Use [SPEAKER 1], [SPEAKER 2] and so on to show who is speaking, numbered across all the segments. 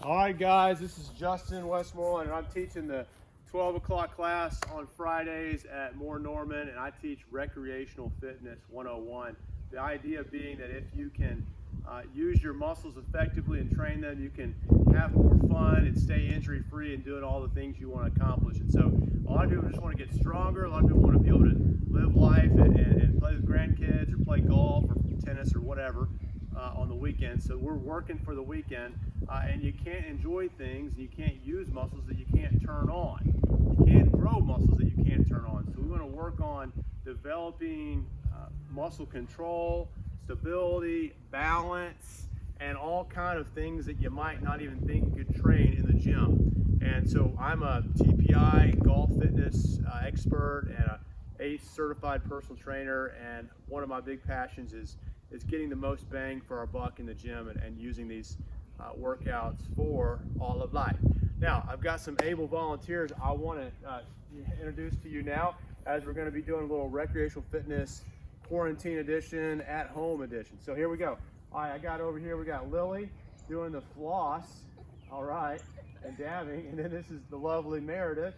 [SPEAKER 1] All right, guys, this is Justin Westmoreland, and I'm teaching the 12 o'clock class on Fridays at Moore Norman, and I teach Recreational Fitness 101. The idea being that if you can use your muscles effectively and train them, you can have more fun and stay injury-free and doing all the things you want to accomplish. And so a lot of people just want to get stronger. A lot of people want to be able to live life and play with grandkids or play golf or tennis or whatever on the weekend. So we're working for the weekend, and you can't enjoy things, you can't use muscles that you can't turn on. You can't grow muscles that you can't turn on. So we want to work on developing muscle control, stability, balance, and all kind of things that you might not even think you could train in the gym. And so I'm a TPI golf fitness expert and a ACE certified personal trainer, and one of my big passions is getting the most bang for our buck in the gym and using these workouts for all of life. Now, I've got some able volunteers I want to introduce to you now, as we're going to be doing a little recreational fitness quarantine edition, at home edition. So here we go. All right, I got over here, we got Lily doing the floss, all right, and dabbing, and then this is the lovely Meredith,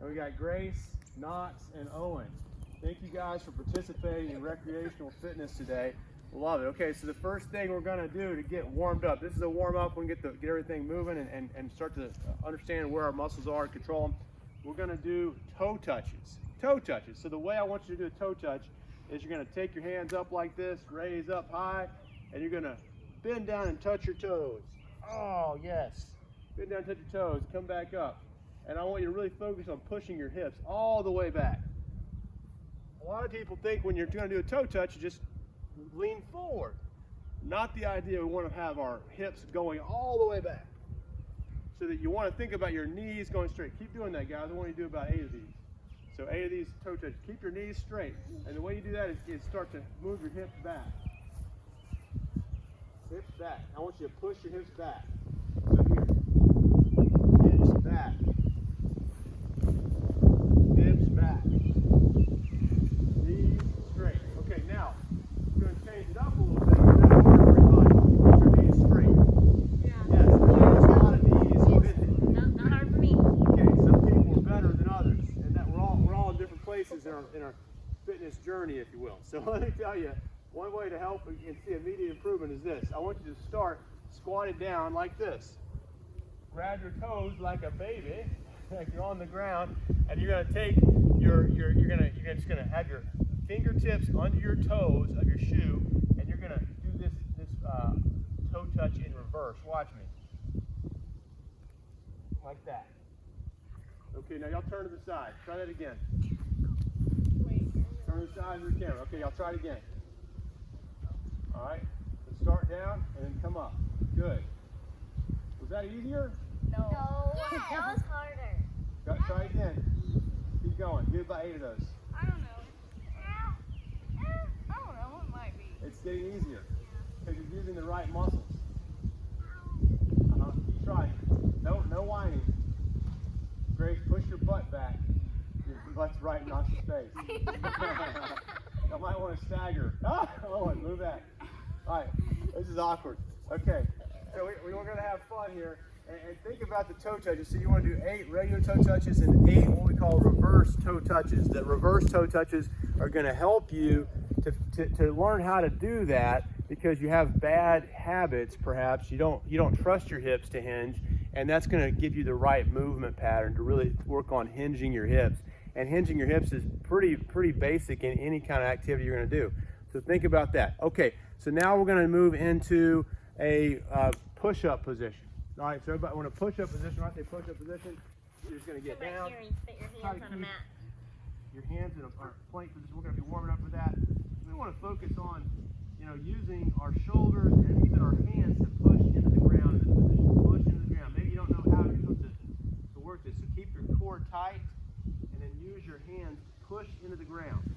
[SPEAKER 1] and we got Grace, Knox, and Owen. Thank you guys for participating in recreational fitness today. Love it. Okay, so the first thing we're going to do to get warmed up, this is a warm up, we can get everything moving and start to understand where our muscles are and control them. We're going to do toe touches. Toe touches. So the way I want you to do a toe touch is you're going to take your hands up like this, raise up high, and you're going to bend down and touch your toes. Oh, yes. Bend down and touch your toes. Come back up. And I want you to really focus on pushing your hips all the way back. A lot of people think when you're going to do a toe touch, you just lean forward. Not the idea. We want to have our hips going all the way back. So that you want to think about your knees going straight. Keep doing that, guys. I want you to do about 8 of these. So 8 of these toe touches. Keep your knees straight. And the way you do that is start to move your hips back. Hips back. I want you to push your hips back. So here. Hips back. Hips back. Knees straight. Okay, now we're going to change it up a little bit. Is that hard for everybody? Keep your knees straight. Yeah. Yes. There's a lot of knees.
[SPEAKER 2] Not hard for me.
[SPEAKER 1] Okay, some people are better than others, and that we're all in different places in our fitness journey, if you will. So let me tell you, one way to help and see immediate improvement is this. I want you to start squatted down like this. Grab your toes like a baby, like you're on the ground, and you're going to take you're just going to have your fingertips under your toes of your shoe, and you're going to do this toe touch in reverse. Watch me. Like that. Okay, now y'all turn to the side. Try that again. Turn to the side of the camera. Okay, y'all try it again. All right. Let's start down and then come up. Good. Was that easier?
[SPEAKER 2] No. That was harder.
[SPEAKER 1] Try again. Keep going. Do about 8 of those.
[SPEAKER 2] I don't know. It might be.
[SPEAKER 1] It's getting easier because you're using the right muscles. Keep trying. No whining. Grace, push your butt back. Your butt's right in Knox's face. I might want to stagger. Oh, move back. All right, this is awkward. Okay, so we're going to have fun here. And think about the toe touches. So you want to do 8 regular toe touches and 8 what we call reverse toe touches. The reverse toe touches are going to help you to learn how to do that, because you have bad habits. Perhaps you don't trust your hips to hinge, and that's going to give you the right movement pattern to really work on hinging your hips. And hinging your hips is pretty basic in any kind of activity you're going to do. So think about that. Okay, so now we're going to move into a push-up position. All right, so everybody, when a push-up position, when I say push-up position, you're just going to get down.
[SPEAKER 2] Here and put your hands on a mat.
[SPEAKER 1] Your hands in a plank position. We're going to be warming up for that. We want to focus on, using our shoulders and even our hands to push into the ground in this position. Push into the ground. Maybe you don't know how you're supposed to work this. So keep your core tight, and then use your hands to push into the ground.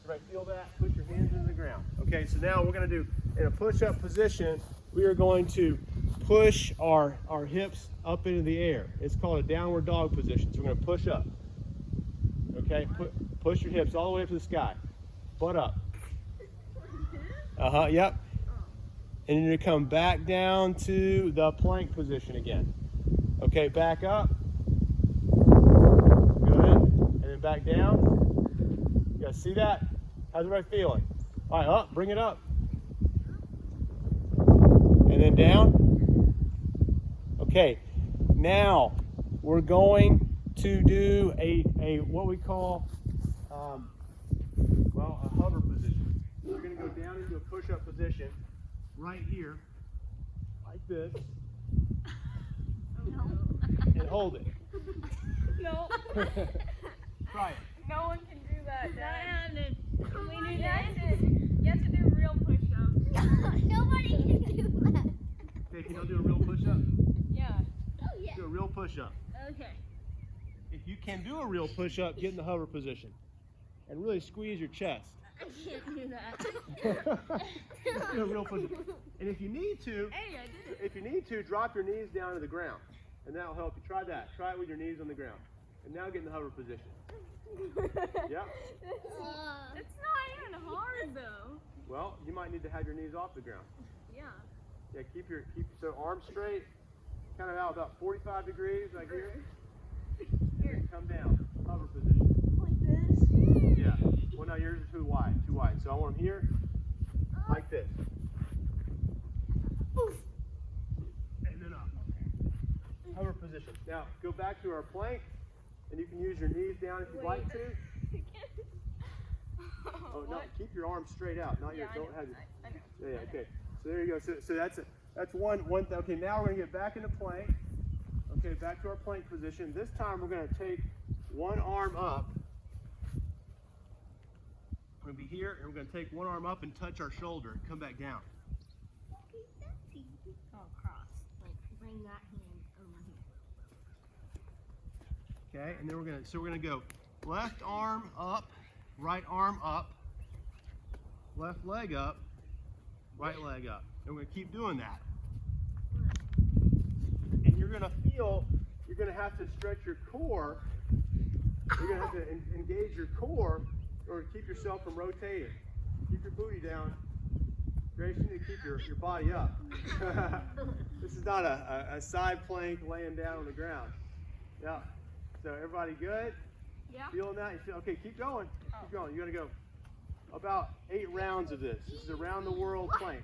[SPEAKER 1] Everybody feel that? Push your hands into the ground. Okay, so now we're going to do, in a push-up position, we are going to push our hips up into the air. It's called a downward dog position. So we're going to push up. Okay, push your hips all the way up to the sky. Butt up. Yep. and you're going to come back down to the plank position again. Okay, back up. Good. And then back down. You guys see that? How's everybody feeling? All right, up, bring it up. And then down. Okay, now we're going to do a what we call, a hover position. We're going to go down into a push-up position right here, like this, and hold it.
[SPEAKER 2] No.
[SPEAKER 1] Try it.
[SPEAKER 2] No one can do that, Dad. We
[SPEAKER 3] on,
[SPEAKER 2] need
[SPEAKER 3] Dad.
[SPEAKER 2] You have to do real push-ups.
[SPEAKER 3] Nobody can do that.
[SPEAKER 1] Okay, can you do a real push-up?
[SPEAKER 2] Yeah.
[SPEAKER 3] Oh, yeah.
[SPEAKER 1] Do a real push-up.
[SPEAKER 2] Okay.
[SPEAKER 1] If you can do a real push-up, get in the hover position and really squeeze your chest.
[SPEAKER 2] I can't do that.
[SPEAKER 1] Do a real push-up. And if you need to,
[SPEAKER 2] Hey, I did it.
[SPEAKER 1] drop your knees down to the ground, and that'll help you. Try that. Try it with your knees on the ground. And now get in the hover position. Yep.
[SPEAKER 2] It's not even hard though.
[SPEAKER 1] Well, you might need to have your knees off the ground.
[SPEAKER 2] Yeah.
[SPEAKER 1] Yeah, keep your arms straight, kind of out about 45 degrees right here. And then come down, hover position.
[SPEAKER 2] Like this?
[SPEAKER 1] Yeah. Well, now yours are too wide. So I want them here, like this. And then up. Hover position. Now go back to our plank, and you can use your knees down if you'd like to. Oh no, keep your arms straight out. Not your. Don't have your.
[SPEAKER 2] I know.
[SPEAKER 1] Yeah, okay. So there you go. So that's one. Okay, now we're gonna get back into plank. Okay, back to our plank position. This time we're gonna take one arm up. We're gonna be here, and we're gonna take one arm up and touch our shoulder and come back down.
[SPEAKER 2] Oh, cross. Like, bring that hand over here.
[SPEAKER 1] Okay, and then we're gonna go left arm up, right arm up, left leg up, right leg up. And we're gonna keep doing that. And you're gonna have to stretch your core. You're gonna have to engage your core in order to keep yourself from rotating. Keep your booty down. Grace, you need to keep your body up. This is not a side plank laying down on the ground. Yeah. So everybody good?
[SPEAKER 2] Yeah.
[SPEAKER 1] Feeling that? You feel okay? Keep going. Keep going. You're gonna go about 8 rounds of this. This is a round the world plank.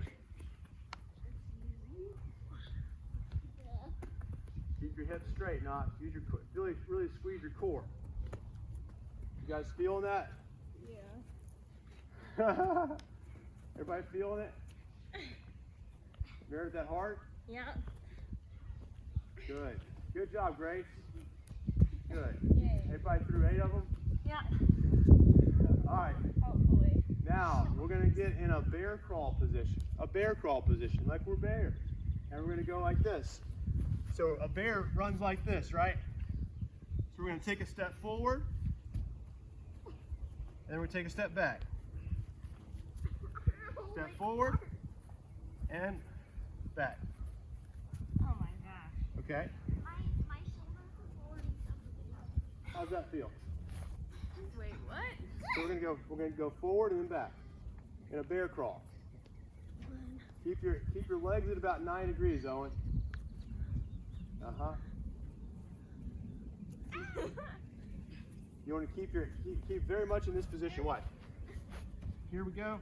[SPEAKER 1] Keep your hips straight, not use your really squeeze your core. You guys feeling that?
[SPEAKER 2] Yeah.
[SPEAKER 1] Everybody feeling it? Meredith, that hard?
[SPEAKER 2] Yeah.
[SPEAKER 1] Good. Good job, Grace. Good.
[SPEAKER 2] Yay.
[SPEAKER 1] Everybody through 8 of them?
[SPEAKER 2] Yeah.
[SPEAKER 1] All right.
[SPEAKER 2] Hopefully.
[SPEAKER 1] Now we're gonna get in a bear crawl position. A bear crawl position, like we're bears. And we're gonna go like this. So a bear runs like this, right? So we're gonna take a step forward, and then we take a step back. Step forward and back.
[SPEAKER 2] Oh my gosh.
[SPEAKER 1] Okay?
[SPEAKER 3] My shoulders are already something.
[SPEAKER 1] How's that feel?
[SPEAKER 2] Wait, what?
[SPEAKER 1] So we're gonna go forward and then back in a bear crawl. Keep your legs at about 9 degrees, Owen. You want to keep very much in this position. Watch. Here we go.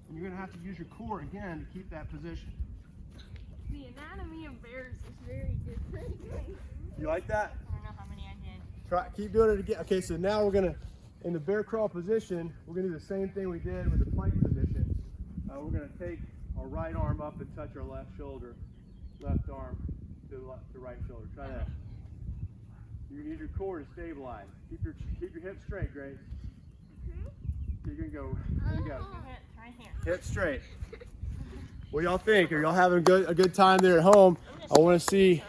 [SPEAKER 1] And you're gonna have to use your core again to keep that position.
[SPEAKER 2] The anatomy of bears is very different.
[SPEAKER 1] You like that?
[SPEAKER 2] I don't know how many I did.
[SPEAKER 1] Keep doing it again. Okay, so now we're gonna, in the bear crawl position, we're gonna do the same thing we did with the plank position. We're gonna take our right arm up and touch our left shoulder, left arm to right shoulder. Try that. You need your core to stabilize. Keep your hips straight, Grace. So you're gonna go. There you go.
[SPEAKER 2] Right here.
[SPEAKER 1] Hips straight. What do y'all think? Are y'all having a good time there at home? I want to see.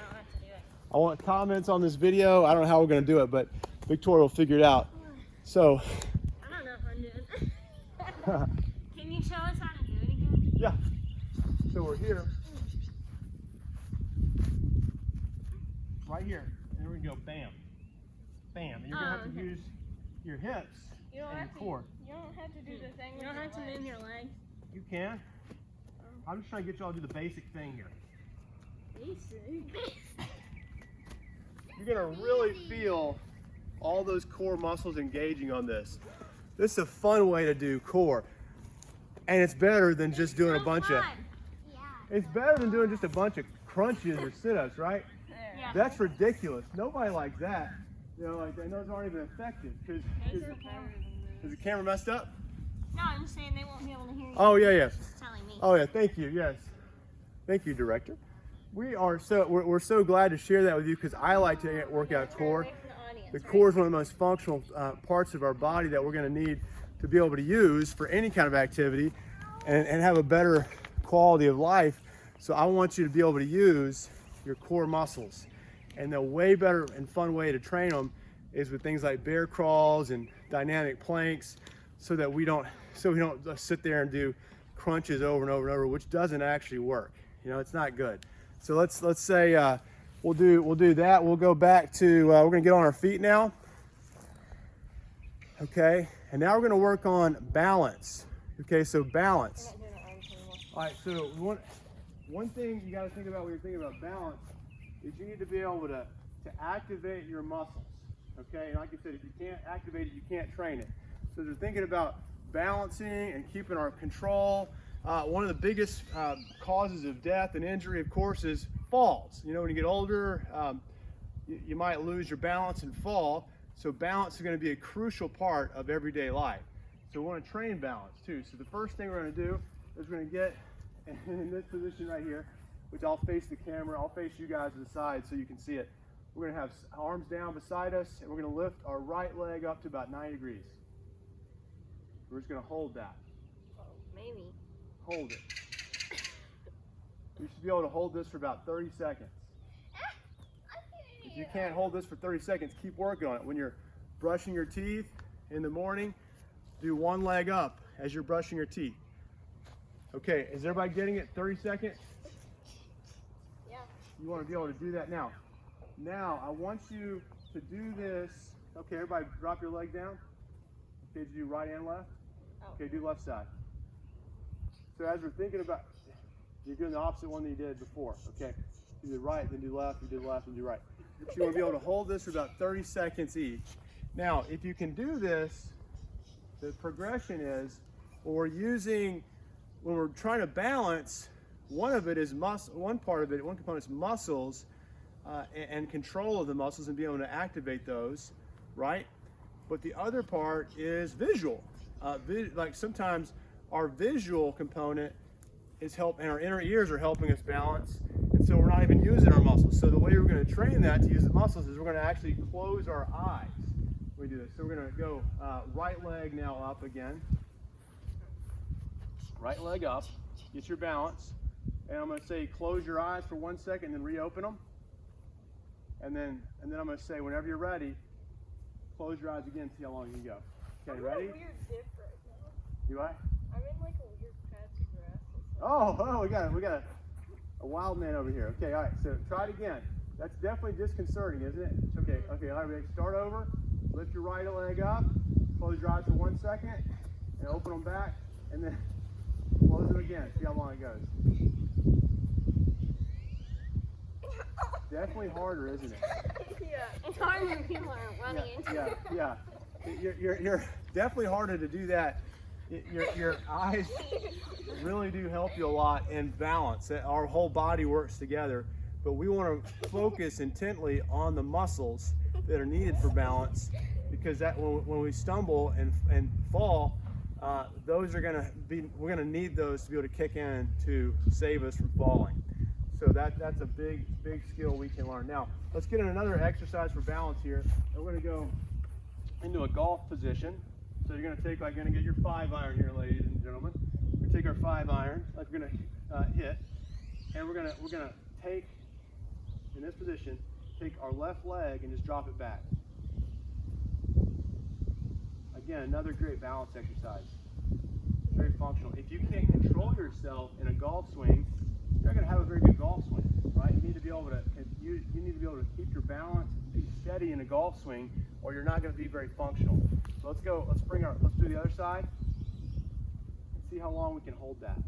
[SPEAKER 1] I want comments on this video. I don't know how we're going to do it, but Victoria will figure it out. So.
[SPEAKER 2] I don't know if I'm doing it. Can you show us how to do it again?
[SPEAKER 1] Yeah. So we're here. Right here. And then we're going to go bam. Bam. And you're going to have to use your hips
[SPEAKER 3] You don't
[SPEAKER 1] and
[SPEAKER 3] have
[SPEAKER 1] your
[SPEAKER 3] to.
[SPEAKER 1] core.
[SPEAKER 3] You don't have to do the thing.
[SPEAKER 2] You don't have to move your legs.
[SPEAKER 1] You can. I'm just trying to get y'all to do the basic thing here. You're gonna really feel all those core muscles engaging on this. This is a fun way to do core. And it's better than just doing a bunch of,
[SPEAKER 3] Yeah.
[SPEAKER 1] it's better than doing just a bunch of crunches or sit-ups, right?
[SPEAKER 2] Yeah.
[SPEAKER 1] That's ridiculous. Nobody likes that. You know, like, and those aren't even effective. Because
[SPEAKER 2] Those are better than
[SPEAKER 1] is the camera messed up?
[SPEAKER 2] No, I'm just saying they won't be able to hear you.
[SPEAKER 1] Oh, yeah, yeah.
[SPEAKER 2] Just telling me.
[SPEAKER 1] Oh, yeah, thank you, yes. Thank you, director. We're so glad to share that with you because I like to work out core. The core is one of the most functional parts of our body that we're going to need to be able to use for any kind of activity and have a better quality of life. So I want you to be able to use your core muscles. And the way better and fun way to train them is with things like bear crawls and dynamic planks so that we don't sit there and do crunches over and over and over, which doesn't actually work. You know, it's not good. So let's say we'll do that. We'll go back to we're gonna get on our feet now. Okay, and now we're gonna work on balance. Okay, so balance. All right, so one thing you got to think about when you're thinking about balance is you need to be able to activate your muscles. Okay, and like I said, if you can't activate it, you can't train it. So they're thinking about balancing and keeping our control. One of the biggest causes of death and injury, of course, is falls. You know, when you get older, you might lose your balance and fall. So balance is going to be a crucial part of everyday life. So we want to train balance too. So the first thing we're going to do is we're going to get in this position right here, which I'll face the camera. I'll face you guys to the side so you can see it. We're going to have arms down beside us, and we're going to lift our right leg up to about 90 degrees. We're just going to hold that.
[SPEAKER 2] Maybe.
[SPEAKER 1] Hold it. You should be able to hold this for about 30 seconds. If you can't hold this for 30 seconds, keep working on it. When you're brushing your teeth in the morning, do one leg up as you're brushing your teeth. Okay, is everybody getting it? 30 seconds?
[SPEAKER 3] Yeah.
[SPEAKER 1] You want to be able to do that now. Now, I want you to do this. Okay, everybody drop your leg down. Okay, did you do right and left? Okay, do left side. So as we're thinking about, you're doing the opposite one that you did before, okay? You did right, then do left, you did left, and do right. So you want to be able to hold this for about 30 seconds each. Now, if you can do this, the progression is, when we're trying to balance, one part of it, one component is muscles and control of the muscles and being able to activate those, right? But the other part is visual. Like sometimes our visual component is and our inner ears are helping us balance, and so we're not even using our muscles. So the way we're going to train that to use the muscles is we're going to actually close our eyes when we do this. So we're going to go right leg now up again. Right leg up, get your balance, and I'm going to say close your eyes for 1 second, then reopen them, and then I'm going to say whenever you're ready, close your eyes again, see how long you can go. Okay, ready?
[SPEAKER 3] I'm in a weird dip right now.
[SPEAKER 1] You what?
[SPEAKER 3] I'm in like a weird patch of grass.
[SPEAKER 1] Oh, we got a wild man over here. Okay, all right, so try it again. That's definitely disconcerting, isn't it? Okay, all right, start over. Lift your right leg up, close your eyes for 1 second, and open them back, and then close them again. See how long it goes. Definitely harder, isn't it?
[SPEAKER 3] Yeah.
[SPEAKER 2] It's hard when people are running into it.
[SPEAKER 1] Yeah. You're definitely harder to do that. Your eyes really do help you a lot in balance. Our whole body works together, but we want to focus intently on the muscles that are needed for balance, because that when we stumble and fall, those are we're gonna need those to be able to kick in to save us from falling. So that's a big skill we can learn. Now let's get in another exercise for balance here. And we're gonna go into a golf position. So you're gonna get your 5-iron here, ladies and gentlemen. We take our 5-iron, like we're gonna hit, and we're gonna take, in this position, take our left leg and just drop it back. Again, another great balance exercise. Very functional. If you can't control yourself in a golf swing, you're not going to have a very good golf swing, right? You need to be able to keep your balance, be steady in a golf swing or you're not going to be very functional. So let's do the other side and see how long we can hold that.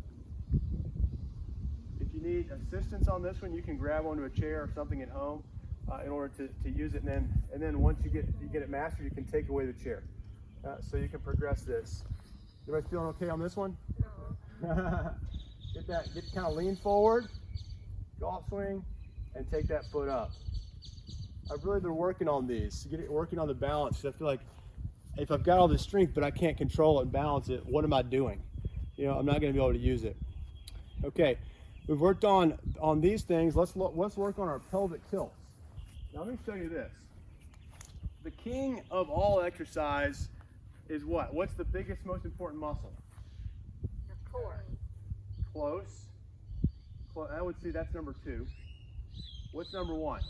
[SPEAKER 1] If you need assistance on this one, you can grab onto a chair or something at home in order to use it, and then once you get it mastered, you can take away the chair. So you can progress this. Everybody feeling okay on this one?
[SPEAKER 2] No.
[SPEAKER 1] Get kind of lean forward, golf swing, and take that foot up. I've really been working on these, working on the balance. I feel like if I've got all this strength but I can't control it and balance it, what am I doing? You know, I'm not going to be able to use it. Okay, we've worked on these things. Let's work on our pelvic tilts. Now let me show you this. The king of all exercise is what? What's the biggest, most important muscle?
[SPEAKER 2] The core.
[SPEAKER 1] Close. I would say that's number 2. What's number 1?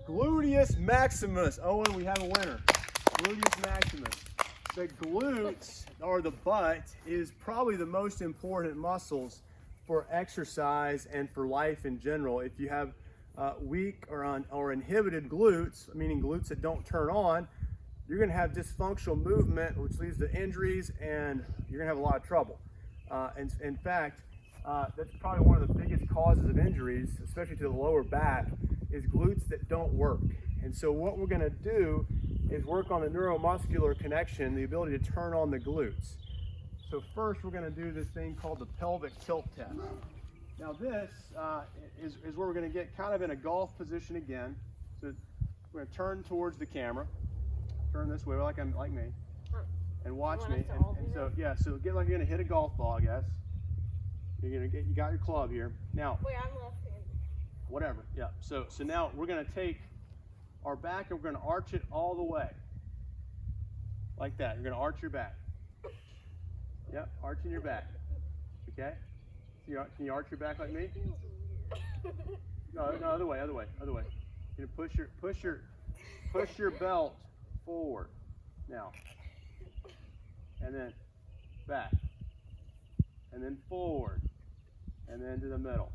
[SPEAKER 1] Gluteus maximus. Owen, we have a winner. Gluteus maximus. The glutes, or the butt, is probably the most important muscles for exercise and for life in general. If you have weak or inhibited glutes, meaning glutes that don't turn on, you're going to have dysfunctional movement, which leads to injuries, and you're going to have a lot of trouble. And in fact, that's probably one of the biggest causes of injuries, especially to the lower back, is glutes that don't work. And so what we're going to do is work on the neuromuscular connection, the ability to turn on the glutes. So first we're going to do this thing called the pelvic tilt test. Now this is where we're going to get kind of in a golf position again. So we're going to turn towards the camera. Turn this way like me. And watch me. And so yeah, so get like you're going to hit a golf ball, I guess. You got your club here. Now,
[SPEAKER 2] wait, I'm left-handed.
[SPEAKER 1] Whatever, yeah. So now we're going to take our back and we're going to arch it all the way. Like that. You're going to arch your back. Yep, arching your back. Okay? Can you arch your back like me? No, other way. You push your belt forward. Now. And then back. And then forward. And then to the middle.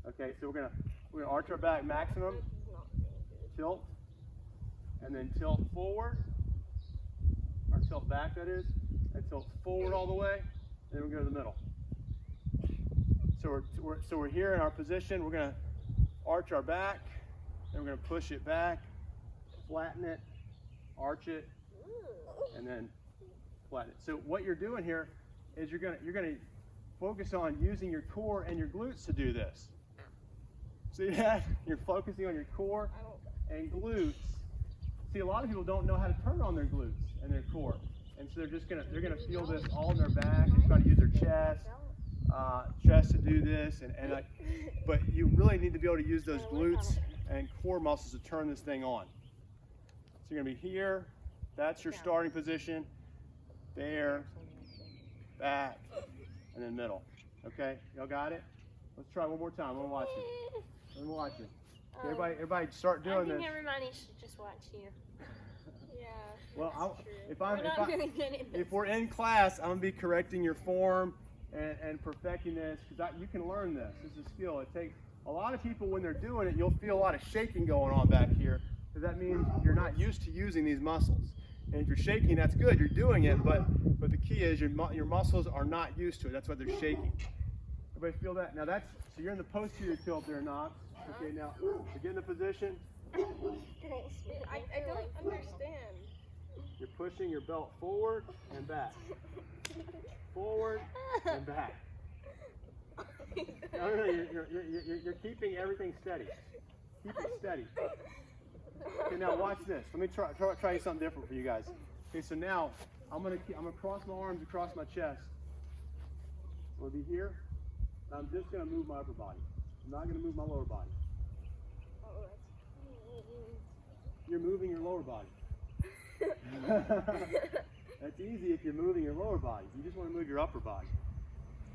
[SPEAKER 1] Okay, so we're gonna arch our back maximum, tilt, and then tilt forward, or tilt back that is, and tilt forward all the way, and then we go to the middle. So we're here in our position. We're gonna arch our back, then we're gonna push it back, flatten it, arch it, and then flatten it. So what you're doing here is you're gonna focus on using your core and your glutes to do this. See that? You're focusing on your core and glutes. See, a lot of people don't know how to turn on their glutes and their core, and so they're gonna feel this all in their back and try to use their chest to do this, but you really need to be able to use those glutes and core muscles to turn this thing on. So you're gonna be here. That's your starting position. There, back, and then middle. Okay, y'all got it? Let's try one more time. I'm gonna watch it. Let me watch it. Okay, everybody start doing this.
[SPEAKER 2] I think everybody should just watch you. Yeah.
[SPEAKER 1] Well, if we're in class, I'm gonna be correcting your form and perfecting this, because you can learn this. This is a skill. It takes a lot of people, when they're doing it, you'll feel a lot of shaking going on back here, because that means you're not used to using these muscles. And if you're shaking, that's good. You're doing it, but the key is your muscles are not used to it. That's why they're shaking. Everybody feel that? Now so you're in the posterior tilt there, Knox. Okay, now get in the position.
[SPEAKER 2] I don't understand.
[SPEAKER 1] You're pushing your belt forward and back. Forward and back. No, you're keeping everything steady. Keep it steady. Okay, now watch this. Let me try something different for you guys. Okay, so now I'm gonna cross my arms across my chest. I'm gonna be here. I'm just gonna move my upper body. I'm not gonna move my lower body. You're moving your lower body. That's easy if you're moving your lower body. You just want to move your upper body.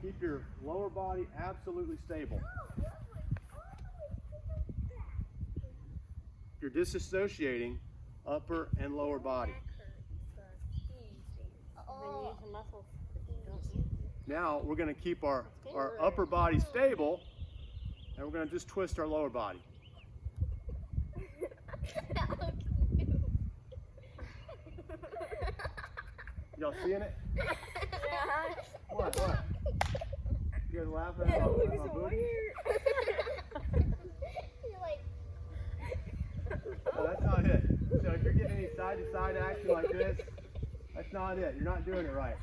[SPEAKER 1] Keep your lower body absolutely stable. You're disassociating upper and lower body. Now we're going to keep our upper body stable, and we're going to just twist our lower body. Y'all seeing it?
[SPEAKER 2] Yeah.
[SPEAKER 1] What? You guys laughing at my booty?
[SPEAKER 3] You're like,
[SPEAKER 1] Oh, that's not it. So if you're getting any side-to-side action like this, that's not it. You're not doing it right.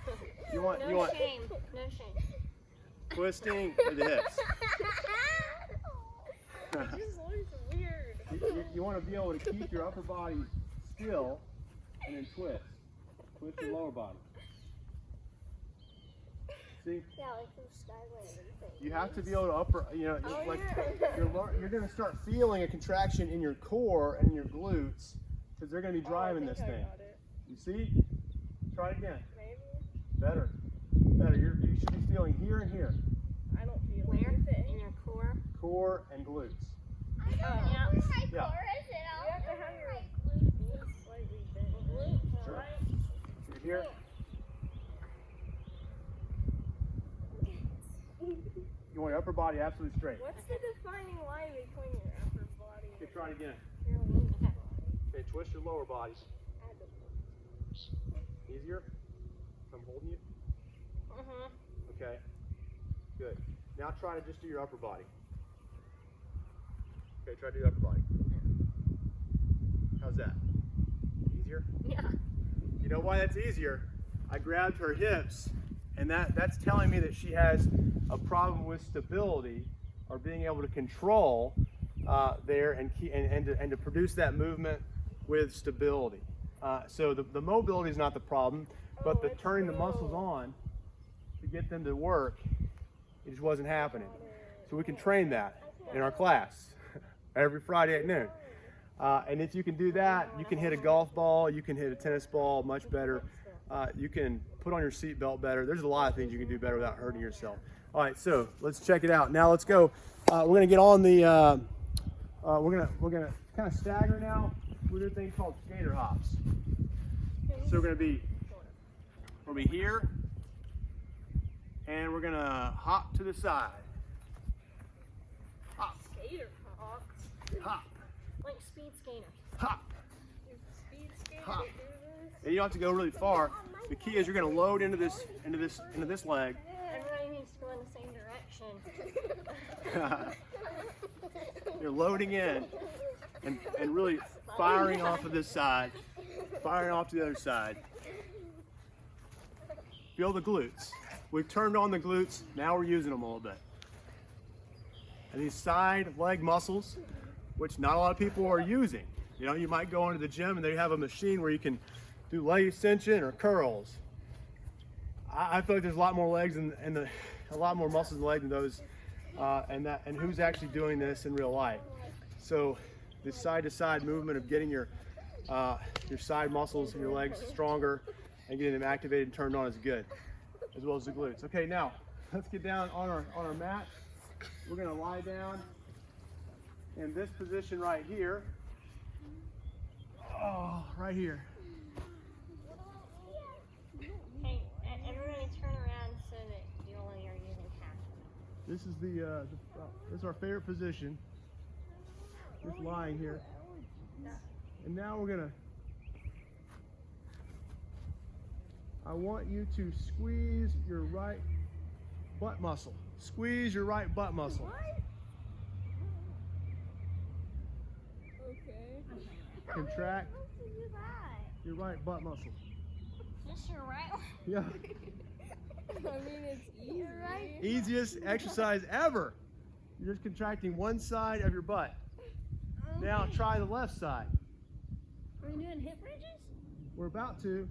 [SPEAKER 1] You want
[SPEAKER 2] No shame. No shame.
[SPEAKER 1] twisting of the hips.
[SPEAKER 3] this looks weird.
[SPEAKER 1] You want to be able to keep your upper body still and then twist. Twist your lower body. See?
[SPEAKER 3] Yeah, like some skyway thing.
[SPEAKER 1] You have to be able to you're going to start feeling a contraction in your core and your glutes because they're going to be driving this thing. You see? Try it again.
[SPEAKER 3] Maybe.
[SPEAKER 1] Better. You should be feeling here and here.
[SPEAKER 3] I don't feel
[SPEAKER 2] Where?
[SPEAKER 3] anything.
[SPEAKER 2] In your core.
[SPEAKER 1] Core and glutes.
[SPEAKER 3] I don't know
[SPEAKER 2] Yeah.
[SPEAKER 3] where my
[SPEAKER 1] Yeah.
[SPEAKER 3] core is at all.
[SPEAKER 2] You have to have your
[SPEAKER 3] glutes
[SPEAKER 2] slightly bent. Glutes,
[SPEAKER 1] Sure.
[SPEAKER 2] right?
[SPEAKER 1] You're here. You want your upper body absolutely straight.
[SPEAKER 3] What's the defining line between your upper body
[SPEAKER 1] Okay, try it again.
[SPEAKER 2] Your wing. Okay.
[SPEAKER 1] Okay, twist your lower body. Easier? I'm holding you.
[SPEAKER 2] Mhm.
[SPEAKER 1] Okay. Good. Now try to just do your upper body. Okay, try to do your upper body. How's that? Easier?
[SPEAKER 2] Yeah.
[SPEAKER 1] You know why that's easier? I grabbed her hips, and that's telling me that she has a problem with stability or being able to control there and to produce that movement with stability. So the mobility is not the problem, but the turning the muscles on to get them to work, it just wasn't happening. So we can train that in our class every Friday at noon. And if you can do that, you can hit a golf ball, you can hit a tennis ball much better. You can put on your seatbelt better. There's a lot of things you can do better without hurting yourself. All right, so let's check it out. Now let's go. We're gonna get on the. We're gonna kind of stagger now. We're doing a thing called skater hops. So we're gonna be here, and we're gonna hop to the side. Hop,
[SPEAKER 2] Skater hops.
[SPEAKER 1] hop,
[SPEAKER 2] Like speed skater.
[SPEAKER 1] hop,
[SPEAKER 3] Speed skater
[SPEAKER 1] hop.
[SPEAKER 3] do this?
[SPEAKER 1] And you don't have to go really far. The key is you're gonna load into this leg.
[SPEAKER 2] Everybody needs to go in the same direction.
[SPEAKER 1] You're loading in and really firing off of this side, firing off to the other side. Feel the glutes. We've turned on the glutes, now we're using them a little bit. And these side leg muscles, which not a lot of people are using. You know, you might go into the gym and they have a machine where you can do leg extension or curls. I feel like there's a lot more legs and a lot more muscles in the leg than those, and who's actually doing this in real life. So this side-to-side movement of getting your side muscles and your legs stronger and getting them activated and turned on is good, as well as the glutes. Okay, now let's get down on our mat. We're gonna lie down in this position right here. Oh, right here.
[SPEAKER 2] Hey, everybody turn around so that you only are using half of it.
[SPEAKER 1] This is this is our favorite position. Just lying here. And now I want you to squeeze your right butt muscle. Squeeze your right butt muscle.
[SPEAKER 3] Okay.
[SPEAKER 1] Contract your right butt muscle.
[SPEAKER 2] Just your right one.
[SPEAKER 1] Yeah.
[SPEAKER 3] I mean, it's easy. Right?
[SPEAKER 1] Easiest exercise ever. You're just contracting one side of your butt. Now try the left side.
[SPEAKER 2] Are we doing hip bridges?
[SPEAKER 1] We're about to.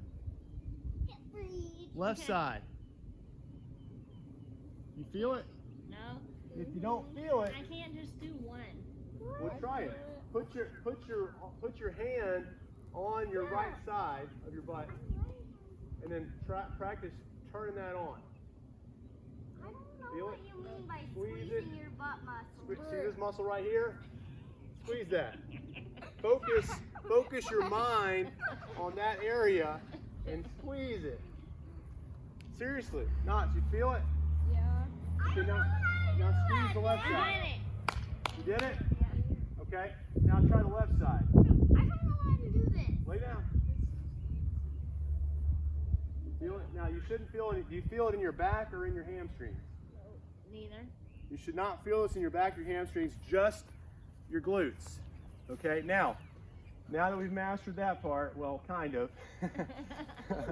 [SPEAKER 1] Left
[SPEAKER 2] Okay.
[SPEAKER 1] side. You feel it?
[SPEAKER 2] No.
[SPEAKER 1] If you don't feel it,
[SPEAKER 2] I can't just do one.
[SPEAKER 1] well, try it. Put your hand on your right side of your butt, and then practice turning that on.
[SPEAKER 3] I don't know
[SPEAKER 1] Feel
[SPEAKER 3] what
[SPEAKER 1] it?
[SPEAKER 3] you mean by
[SPEAKER 1] Squeeze
[SPEAKER 3] squeezing
[SPEAKER 1] it.
[SPEAKER 3] your butt muscle.
[SPEAKER 1] See this muscle right here? Squeeze that. Focus your mind on that area and squeeze it. Seriously, Knots, you feel it?
[SPEAKER 3] Yeah.
[SPEAKER 1] Okay, now squeeze the left
[SPEAKER 2] I
[SPEAKER 1] side.
[SPEAKER 2] did it.
[SPEAKER 1] You did it? Okay. Now try the left side.
[SPEAKER 3] I don't know how to do this.
[SPEAKER 1] Lay down. Feel it? Now you shouldn't feel it. Do you feel it in your back or in your hamstrings?
[SPEAKER 2] Neither.
[SPEAKER 1] You should not feel this in your back or your hamstrings, just your glutes. Okay, now that we've mastered that part, well, kind of.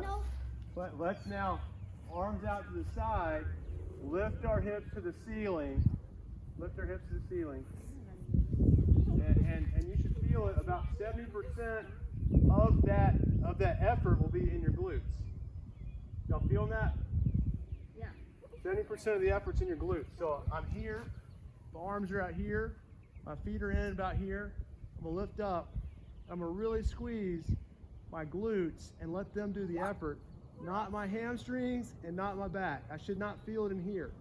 [SPEAKER 3] No.
[SPEAKER 1] But let's now, arms out to the side, lift our hips to the ceiling. Lift our hips to the ceiling. And you should feel it. About 70% of that effort will be in your glutes. Y'all feeling that?
[SPEAKER 2] Yeah.
[SPEAKER 1] 70% of the effort's in your glutes. So I'm here, the arms are out here, my feet are in about here. I'm gonna lift up. I'm gonna really squeeze my glutes and let them do the effort, not my hamstrings and not my back. I should not feel it in here.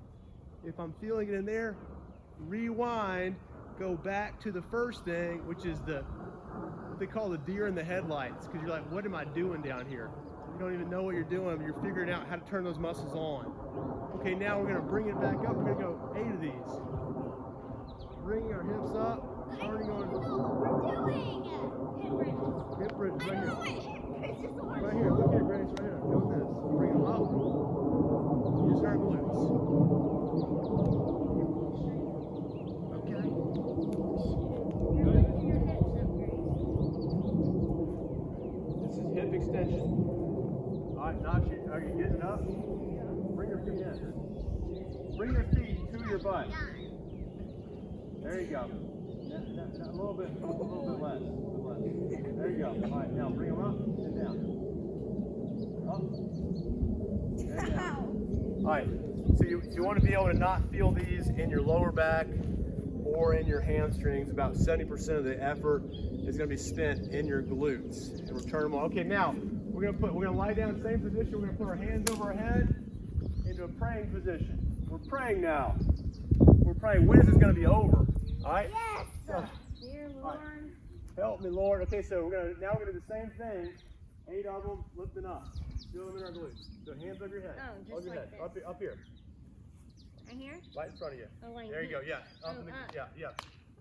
[SPEAKER 1] If I'm feeling it in there, rewind, go back to the first thing, which is what they call the deer in the headlights, because you're like, what am I doing down here? You don't even know what you're doing, but you're figuring out how to turn those muscles on. Okay, now we're gonna bring it back up. We're gonna go 8 of these. Bringing our hips up, turning on.
[SPEAKER 3] We're doing it.
[SPEAKER 1] Hip bridge right here.
[SPEAKER 3] It's just the one.
[SPEAKER 1] Right here, look here, Grace, right here. Doing this. Bring them up. Using our glutes. Okay.
[SPEAKER 2] You're lifting your hips up, Grace.
[SPEAKER 1] This is hip extension. All right, Nachi, are you getting up? Bring your feet in. Bring your feet to your butt. There you go. A little bit less. There you go. All right, now bring them up and down. Up and down. All right. So you want to be able to not feel these in your lower back or in your hamstrings. About 70% of the effort is going to be spent in your glutes, and we're turning them on. Okay, now we're gonna lie down, same position. We're gonna put our hands over our head into a praying position. We're praying now. We're praying. When is this going to be over? All right.
[SPEAKER 3] Yes.
[SPEAKER 1] So,
[SPEAKER 2] Dear
[SPEAKER 1] all
[SPEAKER 2] Lord.
[SPEAKER 1] right. Help me, Lord. Okay, so we're gonna do the same thing. 8 of them, lifting up. Feel them in our glutes. So hands over your head.
[SPEAKER 2] Oh, just
[SPEAKER 1] over your
[SPEAKER 2] like
[SPEAKER 1] head.
[SPEAKER 2] this.
[SPEAKER 1] Up here.
[SPEAKER 2] Right here?
[SPEAKER 1] Right in front of you.
[SPEAKER 2] Oh, like
[SPEAKER 1] There you go.
[SPEAKER 2] this.
[SPEAKER 1] Yeah. Up
[SPEAKER 2] Oh,
[SPEAKER 1] in the,
[SPEAKER 2] up.
[SPEAKER 1] yeah.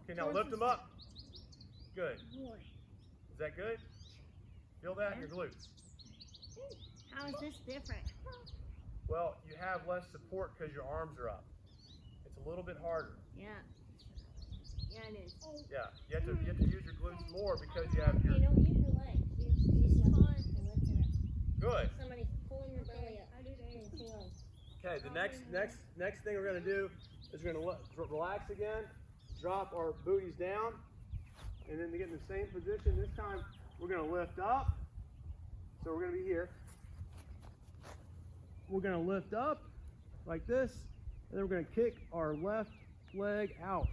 [SPEAKER 1] Okay, now
[SPEAKER 2] Towards
[SPEAKER 1] lift
[SPEAKER 2] the
[SPEAKER 1] them up. Good.
[SPEAKER 2] Boy.
[SPEAKER 1] Is that good? Feel that in your glutes.
[SPEAKER 2] How is this different?
[SPEAKER 1] Well, you have less support because your arms are up. It's a little bit harder.
[SPEAKER 2] Yeah. Yeah, it is.
[SPEAKER 1] Yeah. You have to use your glutes more because you have your.
[SPEAKER 2] Hey, don't use your legs. Use your legs and lift it up.
[SPEAKER 1] Good.
[SPEAKER 2] Somebody's pulling your belly up. I do that.
[SPEAKER 1] Okay, the next thing we're going to do is we're going to relax again, drop our booties down, and then to get in the same position. This time we're going to lift up. So we're going to be here. We're going to lift up like this, and then we're going to kick our left leg out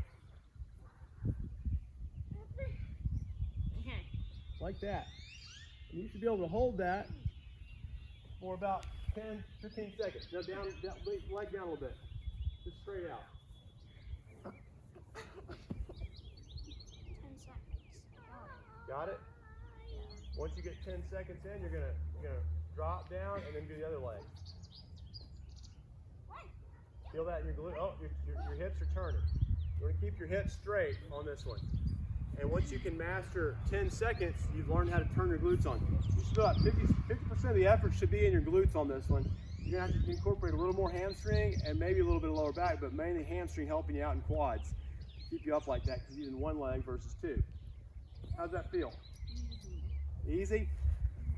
[SPEAKER 2] Okay.
[SPEAKER 1] like that. And you should be able to hold that for about 10, 15 seconds. Now down, leg down a little bit. Just straight out.
[SPEAKER 3] 10 seconds.
[SPEAKER 1] Got it? Once you get 10 seconds in, you're gonna drop down and then do the other leg. Feel that in your glute? Oh, your hips are turning. You're gonna keep your hips straight on this one. And once you can master 10 seconds, you've learned how to turn your glutes on. You should feel about 50% of the effort should be in your glutes on this one. You're gonna have to incorporate a little more hamstring and maybe a little bit of lower back, but mainly hamstring helping you out in quads. Keep you up like that because you're using one leg versus 2. How's that feel? Easy?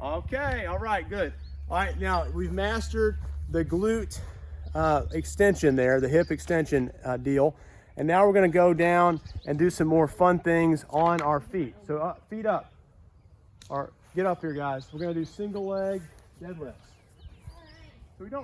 [SPEAKER 1] Okay, all right, good. All right, now we've mastered the glute extension there, the hip extension deal. And now we're gonna go down and do some more fun things on our feet. So feet up, or get up here guys. We're gonna do single leg deadlifts. So we don't